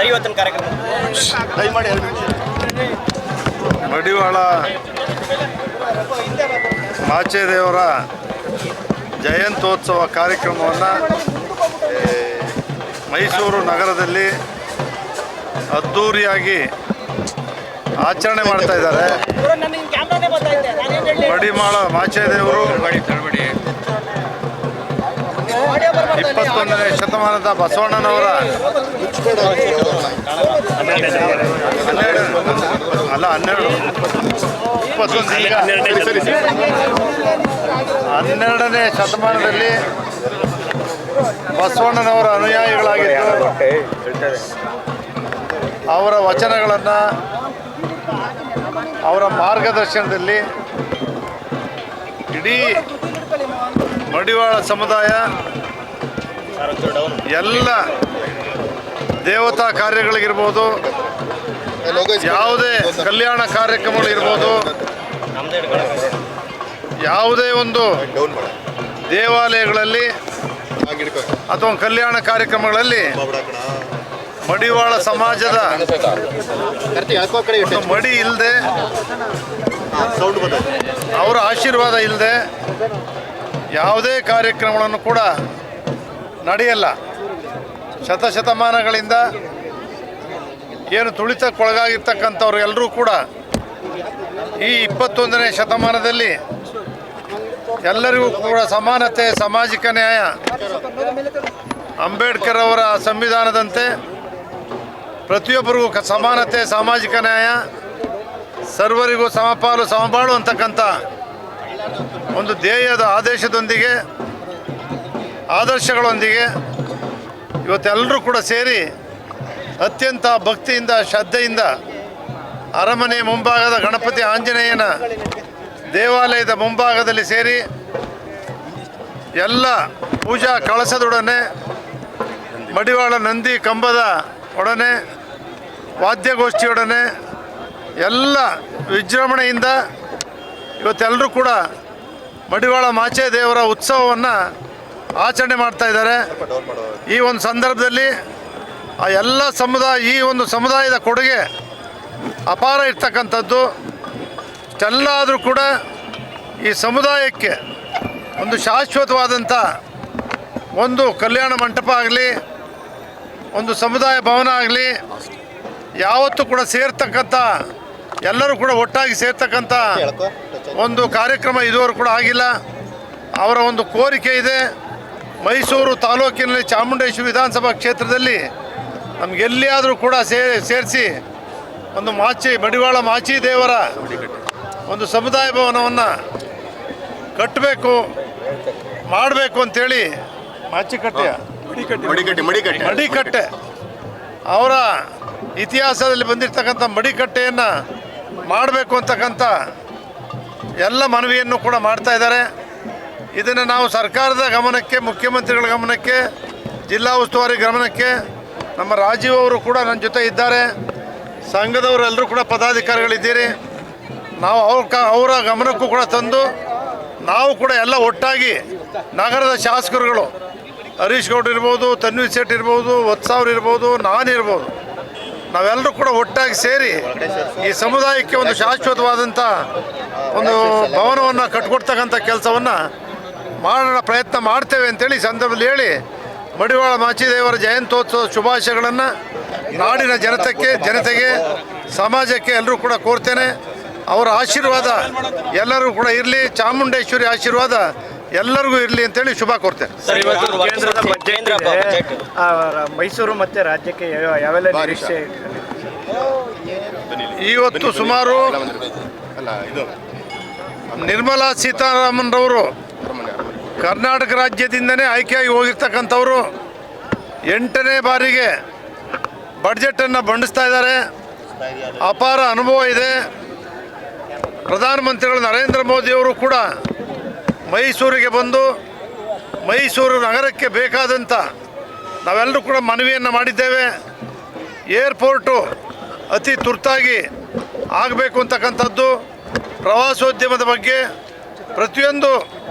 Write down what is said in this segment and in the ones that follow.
ಇವತ್ತಿನ ಕಾರ್ಯಕ್ರಮ ಮಡಿವಾಳ ಮಾಚೇದೇವರ ಜಯಂತ್ಯೋತ್ಸವ ಕಾರ್ಯಕ್ರಮವನ್ನು ಮೈಸೂರು ನಗರದಲ್ಲಿ ಅದ್ಧೂರಿಯಾಗಿ ಆಚರಣೆ ಮಾಡ್ತಾ ಇದ್ದಾರೆ. ಮಡಿವಾಳ ಮಾಚೇದೇವರು 21ನೇ ಶತಮಾನದ ಬಸವಣ್ಣನವರ 12ನೇ ಶತಮಾನದಲ್ಲಿ ಬಸವಣ್ಣನವರ ಅನುಯಾಯಿಗಳಾಗಿದ್ದು ಅವರ ವಚನಗಳನ್ನು ಅವರ ಮಾರ್ಗದರ್ಶನದಲ್ಲಿ ಇಡೀ ಮಡಿವಾಳ ಸಮುದಾಯ ಎಲ್ಲ ದೇವತಾ ಕಾರ್ಯಗಳಿಗಿರ್ಬೋದು, ಯಾವುದೇ ಕಲ್ಯಾಣ ಕಾರ್ಯಕ್ರಮಗಳಿರ್ಬೋದು, ಯಾವುದೇ ಒಂದು ದೇವಾಲಯಗಳಲ್ಲಿ ಅಥವಾ ಕಲ್ಯಾಣ ಕಾರ್ಯಕ್ರಮಗಳಲ್ಲಿ ಮಡಿವಾಳ ಸಮಾಜದ ಮಡಿ ಇಲ್ಲದೆ, ಅವರ ಆಶೀರ್ವಾದ ಇಲ್ಲದೆ ಯಾವುದೇ ಕಾರ್ಯಕ್ರಮಗಳನ್ನು ಕೂಡ ನಡೆಯಲ್ಲ. ಶತಶತಮಾನಗಳಿಂದ ಏನು ತುಳಿತಕ್ಕೊಳಗಾಗಿರ್ತಕ್ಕಂಥವ್ರು ಎಲ್ಲರೂ ಕೂಡ ಈ 21ನೇ ಶತಮಾನದಲ್ಲಿ ಎಲ್ಲರಿಗೂ ಕೂಡ ಸಮಾನತೆ, ಸಾಮಾಜಿಕ ನ್ಯಾಯ, ಅಂಬೇಡ್ಕರ್ ಅವರ ಸಂವಿಧಾನದಂತೆ ಪ್ರತಿಯೊಬ್ಬರಿಗೂ ಸಮಾನತೆ, ಸಾಮಾಜಿಕ ನ್ಯಾಯ, ಸರ್ವರಿಗೂ ಸಮಪಾಲು ಸಮಬಾಳು ಅಂತಕ್ಕಂಥ ಒಂದು ಧ್ಯೇಯದ ಆದೇಶದೊಂದಿಗೆ, ಆದರ್ಶಗಳೊಂದಿಗೆ ಇವತ್ತೆಲ್ಲರೂ ಕೂಡ ಸೇರಿ ಅತ್ಯಂತ ಭಕ್ತಿಯಿಂದ, ಶ್ರದ್ಧೆಯಿಂದ ಅರಮನೆ ಮುಂಭಾಗದ ಗಣಪತಿ ಆಂಜನೇಯನ ದೇವಾಲಯದ ಮುಂಭಾಗದಲ್ಲಿ ಸೇರಿ ಎಲ್ಲ ಪೂಜಾ ಕಳಸದೊಡನೆ, ಮಡಿವಾಳ ನಂದಿ ಕಂಬದ ಒಡನೆ, ವಾದ್ಯಗೋಷ್ಠಿಯೊಡನೆ ಎಲ್ಲ ವಿಜೃಂಭಣೆಯಿಂದ ಇವತ್ತೆಲ್ಲರೂ ಕೂಡ ಮಡಿವಾಳ ಮಾಚೇದೇವರ ಉತ್ಸವವನ್ನು ಆಚರಣೆ ಮಾಡ್ತಾ ಇದ್ದಾರೆ. ಈ ಒಂದು ಸಂದರ್ಭದಲ್ಲಿ ಆ ಎಲ್ಲ ಈ ಒಂದು ಸಮುದಾಯದ ಕೊಡುಗೆ ಅಪಾರ ಇರ್ತಕ್ಕಂಥದ್ದು. ಇಷ್ಟೆಲ್ಲ ಆದರೂ ಕೂಡ ಈ ಸಮುದಾಯಕ್ಕೆ ಒಂದು ಶಾಶ್ವತವಾದಂಥ ಒಂದು ಕಲ್ಯಾಣ ಮಂಟಪ ಆಗಲಿ, ಒಂದು ಸಮುದಾಯ ಭವನ ಆಗಲಿ, ಯಾವತ್ತೂ ಕೂಡ ಸೇರ್ತಕ್ಕಂಥ, ಎಲ್ಲರೂ ಕೂಡ ಒಟ್ಟಾಗಿ ಸೇರ್ತಕ್ಕಂಥ ಒಂದು ಕಾರ್ಯಕ್ರಮ ಇದುವರೆಗೂ ಕೂಡ ಆಗಿಲ್ಲ. ಅವರ ಒಂದು ಕೋರಿಕೆ ಇದೆ. ಮೈಸೂರು ತಾಲೂಕಿನಲ್ಲಿ ಚಾಮುಂಡೇಶ್ವರಿ ವಿಧಾನಸಭಾ ಕ್ಷೇತ್ರದಲ್ಲಿ ನಮಗೆಲ್ಲಿಯಾದರೂ ಕೂಡ ಸೇರಿಸಿ ಒಂದು ಮಡಿವಾಳ ಮಾಚಿದೇವರ ಒಂದು ಸಮುದಾಯ ಭವನವನ್ನು ಕಟ್ಟಬೇಕು, ಮಾಡಬೇಕು ಅಂಥೇಳಿ ಮಡಿಕಟ್ಟೆ ಅವರ ಇತಿಹಾಸದಲ್ಲಿ ಬಂದಿರತಕ್ಕಂಥ ಮಡಿಕಟ್ಟೆಯನ್ನು ಮಾಡಬೇಕು ಅಂತಕ್ಕಂಥ ಎಲ್ಲ ಮನವಿಯನ್ನು ಕೂಡ ಮಾಡ್ತಾ ಇದ್ದಾರೆ. ಇದನ್ನು ನಾವು ಸರ್ಕಾರದ ಗಮನಕ್ಕೆ, ಮುಖ್ಯಮಂತ್ರಿಗಳ ಗಮನಕ್ಕೆ, ಜಿಲ್ಲಾ ಉಸ್ತುವಾರಿ ಗಮನಕ್ಕೆ, ನಮ್ಮ ರಾಜೀವ್ ಅವರು ಕೂಡ ನನ್ನ ಜೊತೆ ಇದ್ದಾರೆ, ಸಂಘದವರೆಲ್ಲರೂ ಕೂಡ ಪದಾಧಿಕಾರಿಗಳಿದ್ದೀರಿ, ನಾವು ಅವರ ಗಮನಕ್ಕೂ ಕೂಡ ತಂದು ನಾವು ಕೂಡ ಎಲ್ಲ ಒಟ್ಟಾಗಿ ನಗರದ ಶಾಸಕರುಗಳು ಹರೀಶ್ ಗೌಡ್ರು ಇರ್ಬೋದು, ತನ್ವೀರ್ ಸೇಠ್ ಇರ್ಬೋದು, ವತ್ಸಾವ್ರು ಇರ್ಬೋದು, ನಾನಿರ್ಬೋದು, ನಾವೆಲ್ಲರೂ ಕೂಡ ಒಟ್ಟಾಗಿ ಸೇರಿ ಈ ಸಮುದಾಯಕ್ಕೆ ಒಂದು ಶಾಶ್ವತವಾದಂಥ ಒಂದು ಭವನವನ್ನು ಕಟ್ಕೊಡ್ತಕ್ಕಂಥ ಕೆಲಸವನ್ನು ಮಾಡೋಣ, ಪ್ರಯತ್ನ ಮಾಡ್ತೇವೆ ಅಂತೇಳಿ ಈ ಸಂದರ್ಭದಲ್ಲಿ ಹೇಳಿ ಮಡಿವಾಳ ಮಾಚಿದೇವರ ಜಯಂತ್ಯೋತ್ಸವ ಶುಭಾಶಯಗಳನ್ನು ನಾಡಿನ ಜನತೆಗೆ ಸಮಾಜಕ್ಕೆ ಎಲ್ಲರೂ ಕೂಡ ಕೋರ್ತೇನೆ. ಅವರ ಆಶೀರ್ವಾದ ಎಲ್ಲರೂ ಕೂಡ ಇರಲಿ, ಚಾಮುಂಡೇಶ್ವರಿ ಆಶೀರ್ವಾದ ಎಲ್ಲರಿಗೂ ಇರಲಿ ಅಂತೇಳಿ ಶುಭ ಕೋರ್ತೇನೆ. ಮೈಸೂರು ಮತ್ತು ರಾಜ್ಯಕ್ಕೆ ಯಾವೆಲ್ಲ ನಿರೀಕ್ಷೆ? ಇವತ್ತು ಸುಮಾರು ನಿರ್ಮಲಾ ಸೀತಾರಾಮನ್ರವರು ಕರ್ನಾಟಕ ರಾಜ್ಯದಿಂದನೇ ಆಯ್ಕೆಯಾಗಿ ಹೋಗಿರ್ತಕ್ಕಂಥವರು 8ನೇ ಬಾರಿಗೆ ಬಡ್ಜೆಟನ್ನು ಮಂಡಿಸ್ತಾ ಇದ್ದಾರೆ. ಅಪಾರ ಅನುಭವ ಇದೆ. ಪ್ರಧಾನಮಂತ್ರಿಗಳು ನರೇಂದ್ರ ಮೋದಿಯವರು ಕೂಡ ಮೈಸೂರಿಗೆ ಬಂದು ಮೈಸೂರು ನಗರಕ್ಕೆ ಬೇಕಾದಂಥ ನಾವೆಲ್ಲರೂ ಕೂಡ ಮನವಿಯನ್ನು ಮಾಡಿದ್ದೇವೆ. ಏರ್ಪೋರ್ಟು ಅತಿ ತುರ್ತಾಗಿ ಆಗಬೇಕು ಅಂತಕ್ಕಂಥದ್ದು, ಪ್ರವಾಸೋದ್ಯಮದ ಬಗ್ಗೆ, ಪ್ರತಿಯೊಂದು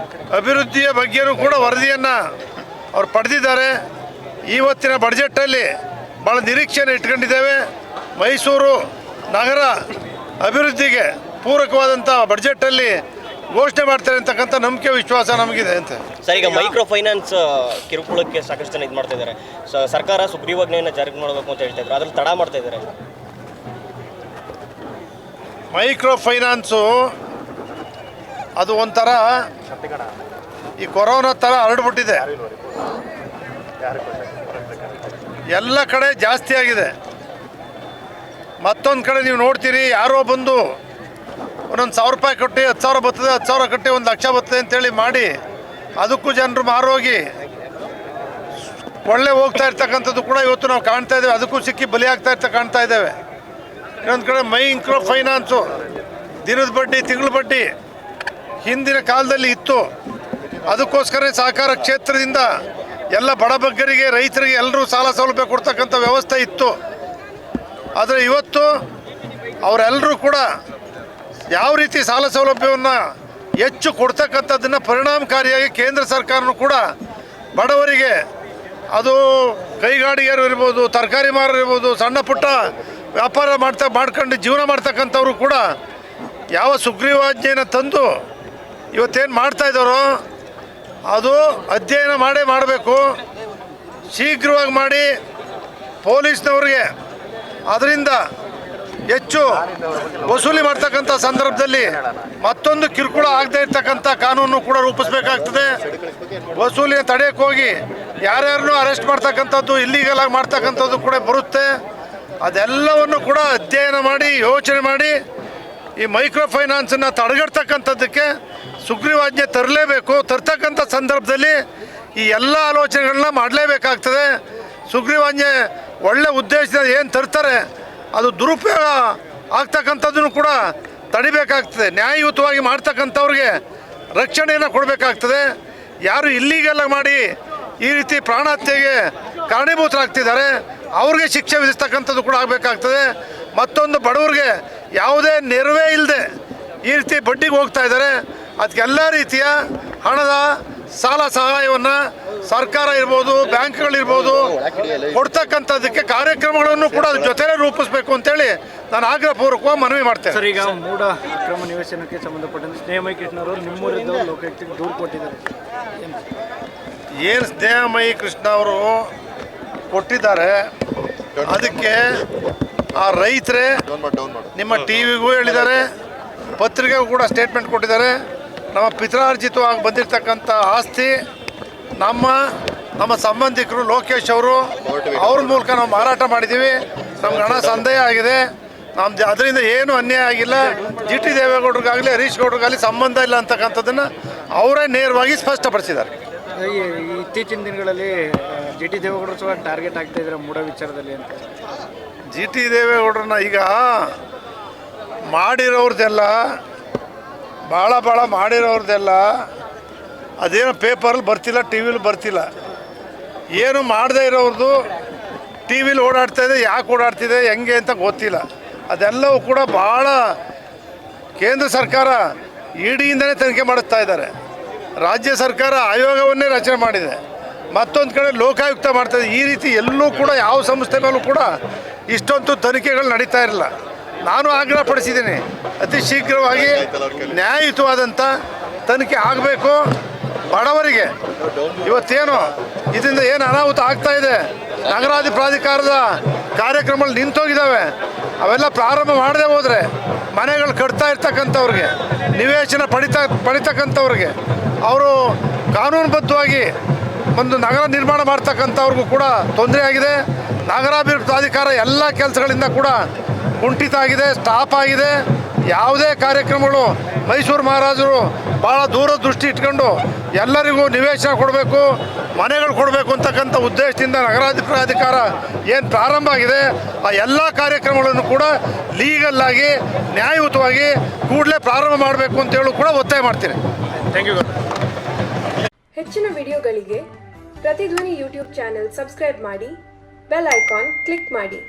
ಅಭಿವೃದ್ಧಿಯ ಬಗ್ಗೆಯೂ ಕೂಡ ವರದಿಯನ್ನು ಅವರು ಪಡೆದಿದ್ದಾರೆ. ಇವತ್ತಿನ ಬಡ್ಜೆಟ್ಟಲ್ಲಿ ಭಾಳ ನಿರೀಕ್ಷೆಯನ್ನು ಇಟ್ಕೊಂಡಿದ್ದೇವೆ. ಮೈಸೂರು ನಗರ ಅಭಿವೃದ್ಧಿಗೆ ಪೂರಕವಾದಂಥ ಬಡ್ಜೆಟಲ್ಲಿ ಘೋಷಣೆ ಮಾಡ್ತಾರೆ ಅಂತಕ್ಕಂಥ ನಂಬಿಕೆ ವಿಶ್ವಾಸ ನಮಗಿದೆ ಅಂತ. ಸರ್, ಈಗ ಮೈಕ್ರೋ ಫೈನಾನ್ಸ್ ಕಿರುಕುಳಕ್ಕೆ ಸಾಕಷ್ಟು ಜನ ಇದು ಮಾಡ್ತಾ ಇದ್ದಾರೆ. ಸರ್ಕಾರ ಸುಗ್ರೀವಾಜ್ಞೆಯನ್ನು ಜಾರಿ ಮಾಡಬೇಕು ಅಂತ ಹೇಳ್ತಾ ಇದ್ದಾರೆ, ಅದ್ರಲ್ಲಿ ತಡ ಮಾಡ್ತಾ ಇದ್ದಾರೆ. ಮೈಕ್ರೋ ಫೈನಾನ್ಸು ಅದು ಒಂಥರ ಈ ಕೊರೋನಾ ಥರ ಹರಡ್ಬಿಟ್ಟಿದೆ, ಎಲ್ಲ ಕಡೆ ಜಾಸ್ತಿ ಆಗಿದೆ. ಮತ್ತೊಂದು ಕಡೆ ನೀವು ನೋಡ್ತೀರಿ, ಯಾರೋ ಬಂದು ಒಂದೊಂದು 1,000 ರೂಪಾಯಿ ಕಟ್ಟಿ 10,000 ಬರ್ತದೆ, 10,000 ಕಟ್ಟಿ 1,00,000 ಬರ್ತದೆ ಅಂತೇಳಿ ಮಾಡಿ ಅದಕ್ಕೂ ಜನರು ಮಾರೋಗಿ ಒಳ್ಳೆ ಹೋಗ್ತಾ ಇರ್ತಕ್ಕಂಥದ್ದು ಕೂಡ ಇವತ್ತು ನಾವು ಕಾಣ್ತಾ ಇದ್ದೇವೆ. ಅದಕ್ಕೂ ಸಿಕ್ಕಿ ಬಲಿಯಾಗ್ತಾ ಕಾಣ್ತಾ ಇದ್ದೇವೆ. ಇನ್ನೊಂದು ಕಡೆ ಮೈಕ್ರೋ ಫೈನಾನ್ಸು ದಿನದ ಬಡ್ಡಿ, ತಿಂಗಳ ಬಡ್ಡಿ ಹಿಂದಿನ ಕಾಲದಲ್ಲಿ ಇತ್ತು. ಅದಕ್ಕೋಸ್ಕರ ಸಹಕಾರ ಕ್ಷೇತ್ರದಿಂದ ಎಲ್ಲ ಬಡಬಗ್ಗರಿಗೆ, ರೈತರಿಗೆ ಎಲ್ಲರೂ ಸಾಲ ಸೌಲಭ್ಯ ಕೊಡ್ತಕ್ಕಂಥ ವ್ಯವಸ್ಥೆ ಇತ್ತು. ಆದರೆ ಇವತ್ತು ಅವರೆಲ್ಲರೂ ಕೂಡ ಯಾವ ರೀತಿ ಸಾಲ ಸೌಲಭ್ಯವನ್ನು ಹೆಚ್ಚು ಕೊಡ್ತಕ್ಕಂಥದ್ದನ್ನು ಪರಿಣಾಮಕಾರಿಯಾಗಿ ಕೇಂದ್ರ ಸರ್ಕಾರನೂ ಕೂಡ ಬಡವರಿಗೆ, ಅದು ಕೈಗಾಡಿಗೆರು ಇರ್ಬೋದು, ತರಕಾರಿ ಮಾರರು ಇರ್ಬೋದು, ಸಣ್ಣ ಪುಟ್ಟ ವ್ಯಾಪಾರ ಮಾಡ್ಕೊಂಡು ಜೀವನ ಮಾಡ್ತಕ್ಕಂಥವ್ರು ಕೂಡ ಯಾವ ಸುಗ್ರೀವಾಜ್ಞೆಯನ್ನು ತಂದು ಇವತ್ತೇನು ಮಾಡ್ತಾ ಇದ್ದಾರೋ ಅದು ಅಧ್ಯಯನ ಮಾಡಬೇಕು. ಶೀಘ್ರವಾಗಿ ಮಾಡಿ ಪೊಲೀಸ್ನವ್ರಿಗೆ ಅದರಿಂದ ಹೆಚ್ಚು ವಸೂಲಿ ಮಾಡ್ತಕ್ಕಂಥ ಸಂದರ್ಭದಲ್ಲಿ ಮತ್ತೊಂದು ಕಿರುಕುಳ ಆಗದೆ ಇರ್ತಕ್ಕಂಥ ಕಾನೂನು ಕೂಡ ರೂಪಿಸಬೇಕಾಗ್ತದೆ. ವಸೂಲಿನ ತಡೆಯಕ್ಕೆ ಹೋಗಿ ಯಾರ್ಯಾರನ್ನೂ ಅರೆಸ್ಟ್ ಮಾಡ್ತಕ್ಕಂಥದ್ದು, ಇಲ್ಲೀಗಲ್ ಆಗಿ ಮಾಡ್ತಕ್ಕಂಥದ್ದು ಕೂಡ ಬರುತ್ತೆ. ಅದೆಲ್ಲವನ್ನು ಕೂಡ ಅಧ್ಯಯನ ಮಾಡಿ, ಯೋಚನೆ ಮಾಡಿ ಈ ಮೈಕ್ರೋ ಫೈನಾನ್ಸನ್ನು ತಡೆಗಟ್ಟತಕ್ಕಂಥದ್ದಕ್ಕೆ ಸುಗ್ರೀವಾಜ್ಞೆ ತರಲೇಬೇಕು. ತರ್ತಕ್ಕಂಥ ಸಂದರ್ಭದಲ್ಲಿ ಈ ಎಲ್ಲ ಆಲೋಚನೆಗಳನ್ನ ಮಾಡಲೇಬೇಕಾಗ್ತದೆ. ಸುಗ್ರೀವಾಜ್ಞೆ ಒಳ್ಳೆ ಉದ್ದೇಶದಿಂದ ಏನು ತರ್ತಾರೆ ಅದು ದುರುಪಯೋಗ ಆಗ್ತಕ್ಕಂಥದ್ದನ್ನು ಕೂಡ ತಡಿಬೇಕಾಗ್ತದೆ. ನ್ಯಾಯಯುತವಾಗಿ ಮಾಡ್ತಕ್ಕಂಥವ್ರಿಗೆ ರಕ್ಷಣೆಯನ್ನು ಕೊಡಬೇಕಾಗ್ತದೆ. ಯಾರು ಇಲ್ಲೀಗಲ್ ಮಾಡಿ ಈ ರೀತಿ ಪ್ರಾಣಹತ್ಯೆಗೆ ಕಾರಣೀಭೂತರಾಗ್ತಿದ್ದಾರೆ ಅವ್ರಿಗೆ ಶಿಕ್ಷೆ ವಿಧಿಸ್ತಕ್ಕಂಥದ್ದು ಕೂಡ ಆಗಬೇಕಾಗ್ತದೆ. ಮತ್ತೊಂದು, ಬಡವರಿಗೆ ಯಾವುದೇ ನೆರವೇ ಇಲ್ಲದೆ ಈ ರೀತಿ ಬಡ್ಡಿಗೆ ಹೋಗ್ತಾ ಇದ್ದಾರೆ, ಅದಕ್ಕೆಲ್ಲ ರೀತಿಯ ಹಣದ ಸಾಲ ಸಹಾಯವನ್ನು ಸರ್ಕಾರ ಇರ್ಬೋದು, ಬ್ಯಾಂಕ್ಗಳಿರ್ಬೋದು ಕೊಡ್ತಕ್ಕಂಥದ್ದಕ್ಕೆ ಕಾರ್ಯಕ್ರಮಗಳನ್ನು ಕೂಡ ಜೊತೆಲೇ ರೂಪಿಸಬೇಕು ಅಂತೇಳಿ ನಾನು ಆಗ್ರಹಪೂರ್ವಕವಾಗಿ ಮನವಿ ಮಾಡ್ತೇನೆ. ಸರ್, ಈಗ ಮೂಢ ಅಕ್ರಮ ನಿವೇಶನಕ್ಕೆ ಸಂಬಂಧಪಟ್ಟಂತೆ ಸ್ನೇಹಮಯಿ ಕೃಷ್ಣವರು ನಿಮ್ಮೂರಿದ್ದವರು ಲೋಕಾಯುಕ್ತಕ್ಕೆ ದೂರು ಕೊಟ್ಟಿದ್ದಾರೆ. ಏನು ಸ್ನೇಹಮಯಿ ಕೃಷ್ಣ ಅವರು ಕೊಟ್ಟಿದ್ದಾರೆ, ಅದಕ್ಕೆ ಆ ರೈತರೇ ನಿಮ್ಮ ಟಿ ವಿಗೂ ಹೇಳಿದ್ದಾರೆ, ಪತ್ರಿಕೆಗೂ ಕೂಡ ಸ್ಟೇಟ್ಮೆಂಟ್ ಕೊಟ್ಟಿದ್ದಾರೆ. ನಮ್ಮ ಪಿತ್ರಾರ್ಜಿತವಾಗಿ ಬಂದಿರತಕ್ಕಂಥ ಆಸ್ತಿ ನಮ್ಮ ಸಂಬಂಧಿಕರು ಲೋಕೇಶ್ ಅವರು ಅವ್ರ ಮೂಲಕ ನಾವು ಮಾರಾಟ ಮಾಡಿದ್ದೀವಿ. ನಮ್ಗೆ ಹಣ ಸಂದೇಹ ಆಗಿದೆ. ಅದರಿಂದ ಏನು ಅನ್ಯಾಯ ಆಗಿಲ್ಲ. ಜಿ ಟಿ ದೇವೇಗೌಡರಿಗಾಗಲಿ ಹರೀಶ್ ಗೌಡ್ರಿಗಾಗಲಿ ಸಂಬಂಧ ಇಲ್ಲ ಅಂತಕ್ಕಂಥದ್ದನ್ನು ಅವರೇ ನೇರವಾಗಿ ಸ್ಪಷ್ಟಪಡಿಸಿದ್ದಾರೆ. ಇತ್ತೀಚಿನ ದಿನಗಳಲ್ಲಿ ಜಿ ಟಿ ದೇವೇಗೌಡರು ಸಹ ಟಾರ್ಗೆಟ್ ಆಗ್ತಾ ಇದ್ದಾರೆ ಮೂಢ ವಿಚಾರದಲ್ಲಿ ಅಂತ. ಜಿ ಟಿ ದೇವೇಗೌಡರನ್ನ ಈಗ ಮಾಡಿರೋರ್ದೆಲ್ಲ ಭಾಳ ಮಾಡಿರೋರ್ದೆಲ್ಲ ಅದೇನೋ ಪೇಪರಲ್ಲಿ ಬರ್ತಿಲ್ಲ, ಟಿ ವಿಲಿ ಬರ್ತಿಲ್ಲ. ಏನು ಮಾಡದೇ ಇರೋರ್ದು ಟಿ ವಿಲಿ ಓಡಾಡ್ತಾಯಿದೆ, ಯಾಕೆ ಓಡಾಡ್ತಿದೆ, ಹೆಂಗೆ ಅಂತ ಗೊತ್ತಿಲ್ಲ. ಅದೆಲ್ಲವೂ ಕೂಡ ಭಾಳ ಕೇಂದ್ರ ಸರ್ಕಾರ ಇಡಿಯಿಂದಲೇ ತನಿಖೆ ಮಾಡಿಸ್ತಾ ಇದ್ದಾರೆ. ರಾಜ್ಯ ಸರ್ಕಾರ ಆಯೋಗವನ್ನೇ ರಚನೆ ಮಾಡಿದೆ. ಮತ್ತೊಂದು ಕಡೆ ಲೋಕಾಯುಕ್ತ ಮಾಡ್ತಾಯಿದೆ. ಈ ರೀತಿ ಎಲ್ಲೂ ಕೂಡ ಯಾವ ಸಂಸ್ಥೆ ಮೇಲೂ ಕೂಡ ಇಷ್ಟೊಂದು ತನಿಖೆಗಳು ನಡೀತಾ ಇರಲಿಲ್ಲ. ನಾನು ಆಗ್ರಹಪಡಿಸಿದ್ದೀನಿ, ಅತಿ ಶೀಘ್ರವಾಗಿ ನ್ಯಾಯಯುತವಾದಂಥ ತನಿಖೆ ಆಗಬೇಕು. ಬಡವರಿಗೆ ಇವತ್ತೇನು ಇದರಿಂದ ಏನು ಅನಾಹುತ ಆಗ್ತಾ ಇದೆ, ನಗರಾಧಿ ಪ್ರಾಧಿಕಾರದ ಕಾರ್ಯಕ್ರಮಗಳು ನಿಂತೋಗಿದ್ದಾವೆ. ಅವೆಲ್ಲ ಪ್ರಾರಂಭ ಮಾಡದೆ ಹೋದರೆ ಮನೆಗಳು ಕಟ್ತಾ ಇರ್ತಕ್ಕಂಥವ್ರಿಗೆ, ನಿವೇಶನ ಪಡಿತಕ್ಕಂಥವ್ರಿಗೆ, ಅವರು ಕಾನೂನುಬದ್ಧವಾಗಿ ಒಂದು ನಗರ ನಿರ್ಮಾಣ ಮಾಡ್ತಕ್ಕಂಥವ್ರಿಗೂ ಕೂಡ ತೊಂದರೆ ಆಗಿದೆ. ನಗರಾಭಿವೃದ್ಧಿ ಪ್ರಾಧಿಕಾರ ಎಲ್ಲ ಕೆಲಸಗಳಿಂದ ಕೂಡ ಕುಂಠಿತ ಆಗಿದೆ, ಸ್ಟಾಪ್ ಆಗಿದೆ. ಯಾವುದೇ ಕಾರ್ಯಕ್ರಮಗಳು ಮೈಸೂರು ಮಹಾರಾಜರು ಭಾಳ ದೂರದೃಷ್ಟಿ ಇಟ್ಕೊಂಡು ಎಲ್ಲರಿಗೂ ನಿವೇಶನ ಕೊಡಬೇಕು, ಮನೆಗಳು ಕೊಡಬೇಕು ಅಂತಕ್ಕಂಥ ಉದ್ದೇಶದಿಂದ ನಗರಾಧಿ ಪ್ರಾಧಿಕಾರ ಏನು ಪ್ರಾರಂಭ ಆಗಿದೆ ಆ ಎಲ್ಲ ಕಾರ್ಯಕ್ರಮಗಳನ್ನು ಕೂಡ ಲೀಗಲ್ಲಾಗಿ ನ್ಯಾಯಯುತವಾಗಿ ಕೂಡಲೇ ಪ್ರಾರಂಭ ಮಾಡಬೇಕು ಅಂತೇಳಿ ಕೂಡ ಒತ್ತಾಯ ಮಾಡ್ತೀನಿ. Thank you. ಹೆಚ್ಚಿನ ವಿಡಿಯೋಗಳಿಗೆ ಪ್ರತಿಧ್ವನಿ ಯೂಟ್ಯೂಬ್ ಚಾನೆಲ್ ಸಬ್ಸ್ಕ್ರೈಬ್ ಮಾಡಿ, ಬೆಲ್ ಐಕಾನ್ ಕ್ಲಿಕ್ ಮಾಡಿ.